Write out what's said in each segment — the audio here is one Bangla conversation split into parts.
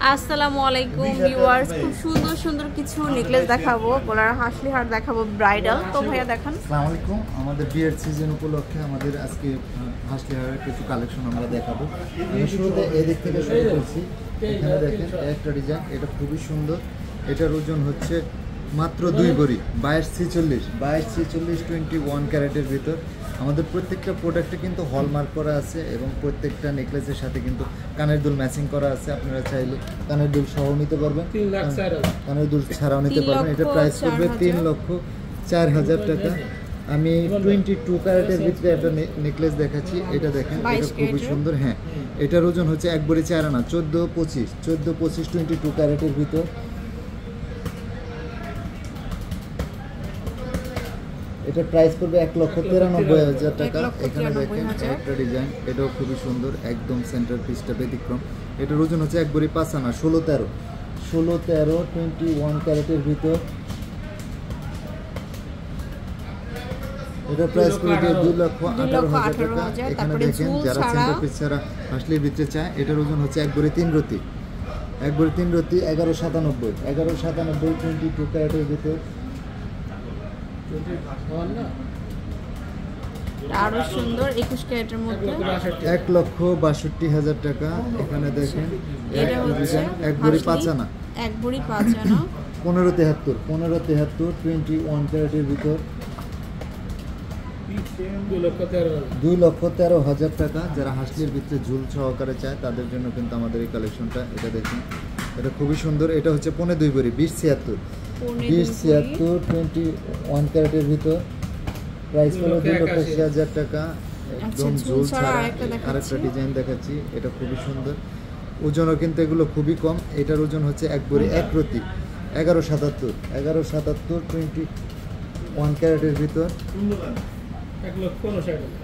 আসসালামু আলাইকুম ভিউয়ার্স, খুব সুন্দর সুন্দর কিছু নেকলেস দেখাবো, গলার হাসলি হার দেখাবো, ব্রাইডাল। তো ভাইয়া দেখান। আসসালামু আলাইকুম। আমাদের বিয়ের সিজন উপলক্ষে আমাদের আজকে হাসলি হারের কিছু কালেকশন আমরা দেখাবো। আমি শুরুতে এদিক থেকে শুরু করছি। এখানে দেখেন একটা ডিজাইন, এটা খুবই সুন্দর। এটার ওজন হচ্ছে মাত্র 2 ভরি, 22-46 21 ক্যারেটের ভিতর। আমাদের প্রত্যেকটা প্রোডাক্টে কিন্তু হলমার্ক করা আছে এবং প্রত্যেকটা নেকলেসের সাথে কিন্তু কানের দুল ম্যাচিং করা আছে। আপনারা চাইলে কানের দুল সহ নিতে পারবেন, কানের দুল ছাড়াও নিতে পারবেন। এটা প্রাইস করবে 3,04,000 টাকা। আমি 22 ক্যারেটের ভিতরে একটা নেকলেস দেখাচ্ছি। এটা দেখেন, এটা খুবই সুন্দর। হ্যাঁ, এটার ওজন হচ্ছে 1 ভরি 4 আনা, 14-25 22 ক্যারেটের ভিতর। এটা প্রাইস করবে 1,93,000 টাকা। এখানে দেখেন একটা ডিজাইন, এটাও খুবই সুন্দর, একদম সেন্টার পিসটা ব্যতিক্রম। এটার ওজন হচ্ছে 1 ভরি 5 আনা, 16-13 21 ক্যারেটের ভিতর। এটা প্রাইস করবে 2,18,000 টাকা। এখানে দেখেন যারা সেন্টার পিস ছাড়া হাসলির ভিতরে চায়, এটার ওজন হচ্ছে 1 ভরি 3 রতি, 1 ভরি 3 রতি 11,97 22 ক্যারেটের ভিতর। আরো সুন্দর 21 ক্যারেটের মধ্যে 1,62,000 টাকা। এখানে দেখেন এক ভরি 5 আনা, 1 ভরি 5 আনা 15,73 21 ক্যারেটের ভিতর। 2,13,000 টাকা। যারা হাসলির ভিতরে ঝুল সহকারে চায় তাদের জন্য কিন্তু আমাদের এই কালেকশনটা। এটা দেখুন, এটা খুবই সুন্দর। এটা হচ্ছে 2.5 ভরি 20-76 21 ক্যারেটের ভিতর। প্রাইস হলো 2,80,000 টাকা। একদম ঝুল ছাড়া আরেকটা ডিজাইন দেখাচ্ছি, এটা খুবই সুন্দর। ওজনও কিন্তু এগুলো খুবই কম। এটার ওজন হচ্ছে 1 ভরি 1 রতি 11,77 21 ক্যারেটের ভিতর।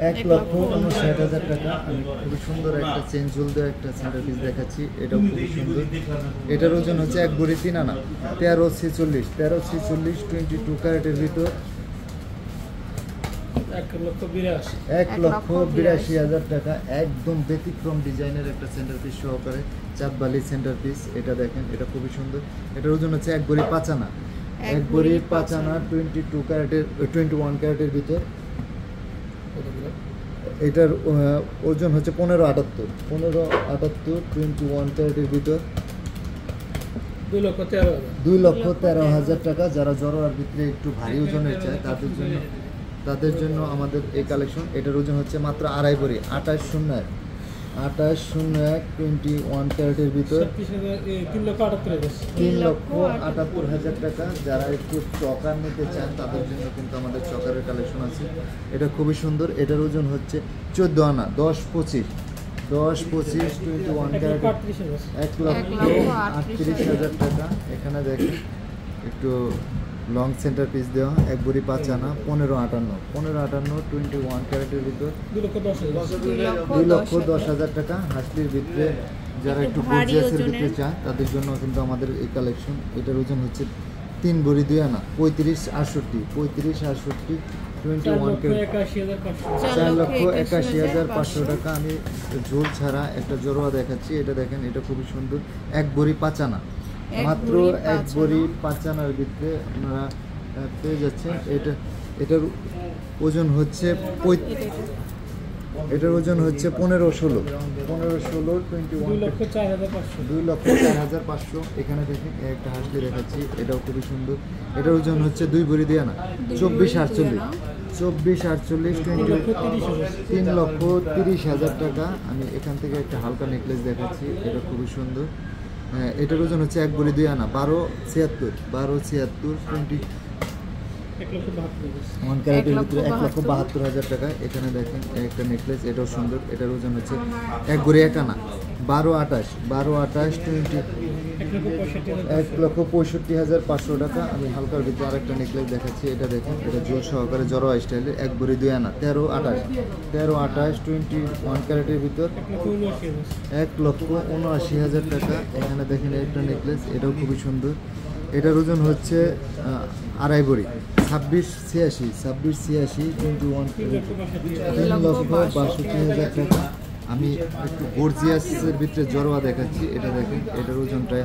1,59,000 টাকা। আমি খুবই সুন্দর একটা চেন ঝুল দেওয়া একটা সেন্টার পিস দেখাচ্ছি, এটাও খুবই সুন্দর। এটার ওজন হচ্ছে 1 ভরি 3 আনা 13-46 22 ক্যারেটের ভিতর। 1,82,000 টাকা। একদম ব্যতিক্রম ডিজাইনের একটা সেন্টার পিস সহকারে চাঁদবালি সেন্টার পিস। এটা দেখেন, এটা খুবই সুন্দর। এটার ওজন হচ্ছে 1 ভরি 5 আনা 1 ভরি 5 আনা 21 ক্যারেটের ভিতর। এটার ওজন হচ্ছে 15,78 21 ক্যারেটের ভিতর। 2,13,000 টাকা। যারা জড়োয়ার ভিতরে একটু ভারী ওজনের চায় তাদের জন্য আমাদের এই কালেকশন। এটার ওজন হচ্ছে মাত্র 2.5 ভরি 28,01 21 ক্যারেটের ভিতর। 3,78,000 টাকা। যারা একটু চকার নিতে চান তাদের জন্য কিন্তু আমাদের চকারের কালেকশন আছে। এটা খুবই সুন্দর। এটার ওজন হচ্ছে 14 আনা 10-25 21 ক্যারেট 1,38,000 টাকা। এখানে দেখেন একটু লং সেন্টার পিস দেওয়া 1 ভরি 5 আনা 15,58 21 ক্যারেটের ভিতর। 2,10,000 টাকা। হাসলির ভিতরে যারা একটু গর্জিয়াসের ভিতরে চায় তাদের জন্য কিন্তু আমাদের এই কালেকশন। এটার ওজন হচ্ছে 3 ভরি 2 আনা 35-68 21 ক্যারেট 4,81,500 টাকা। আমি ঝোল ছাড়া একটা জোড়া দেখাচ্ছি, এটা দেখেন, এটা খুবই সুন্দর। 1 ভরি 5 আনা মাত্র 1 ভরি 5 আনার ভিতরে আপনারা পেয়ে যাচ্ছেন। এটার ওজন হচ্ছে 15-16 2,04,500। এখানে দেখেন একটা হাসলি দেখাচ্ছি, এটাও খুবই সুন্দর। এটার ওজন হচ্ছে 2 ভরি 2 আনা 24-48 3,30,000 টাকা। আমি এখান থেকে একটা হালকা নেকলেস দেখাচ্ছি, এটা খুবই সুন্দর। এটার ওজন হচ্ছে 1 ভরি 2 আনা 12,76 21 ক্যারেটের ভিতরে 1,72,000 টাকা। এখানে দেখেন একটা নেকলেস, এটাও সুন্দর। এটার ওজন হচ্ছে 1 ভরি 1 আনা 12,28 1,65,500 টাকা। আমি হালকার ভিতরে আরেকটা নেকলেস দেখাচ্ছি, এটা দেখেন, এটা জোর সহকারে জড়োয়া স্টাইলের 1 ভরি 2 আনা 13,28 21 ক্যারেটের ভিতর 1,79,000 টাকা। এখানে দেখেন একটা নেকলেস, এটাও খুবই সুন্দর। এটার ওজন হচ্ছে 2.5 ভরি 26-86 21 3,62,000 টাকা। আমি একটু গর্জিয়াসের ভিতরে জড়োয়া দেখাচ্ছি। এটা দেখেন, এটার ওজনটা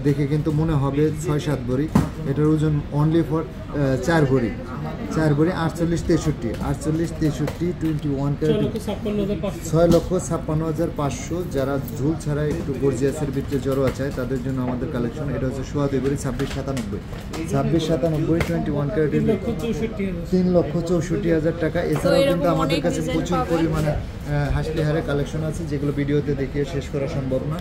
দেখে কিন্তু মনে হবে 6-7 ভরি। এটার ওজন অনলি ফর 4 ভরি, 48-63 21 ক্যারেট 6,56,500। যারা ঝুল ছাড়া একটু গর্জিয়াসের ভিতরে জড়োয়া চায় তাদের জন্য আমাদের কালেকশন। এটা হচ্ছে 2.5 ভরি 26,97 21 ক্যারেটের 3,64,000 টাকা। এছাড়াও কিন্তু আমাদের কাছে প্রচুর পরিমাণে হাসলি হারের কালেকশন আছে যেগুলো ভিডিওতে দেখিয়ে শেষ করা সম্ভব না।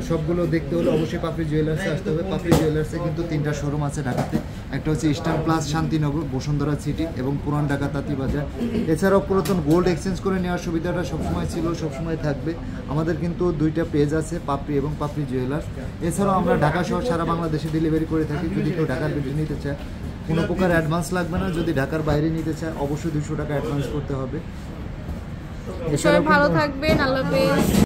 সবগুলো দেখতে হলে অবশ্যই পাপড়ি জুয়েলার্সে আসতে হবে। পাপড়ি জুয়েলার্সে কিন্তু 3টা শোরুম আছে ঢাকাতে। একটা হচ্ছে eastern plus Shantinagar, Bashundhara city এবং পুরান ঢাকা তাঁতিবাজার। এছাড়াও পুরাতন গোল্ড এক্সচেঞ্জ করে নেওয়ার সুবিধাটা সবসময় ছিল, সবসময় থাকবে। আমাদের কিন্তু 2টা পেজ আছে, পাপড়ি এবং পাপড়ি জুয়েলার্স। এছাড়াও আমরা ঢাকা সহ সারা বাংলাদেশে ডেলিভারি করে থাকি। যদি কেউ ঢাকার ভিতরে নিতে চায় কোনো প্রকার অ্যাডভান্স লাগবে না। যদি ঢাকার বাইরে নিতে চায় অবশ্যই 200 টাকা অ্যাডভান্স করতে হবে। সবাই ভালো থাকবেন, আল্লাহ হাফেজ।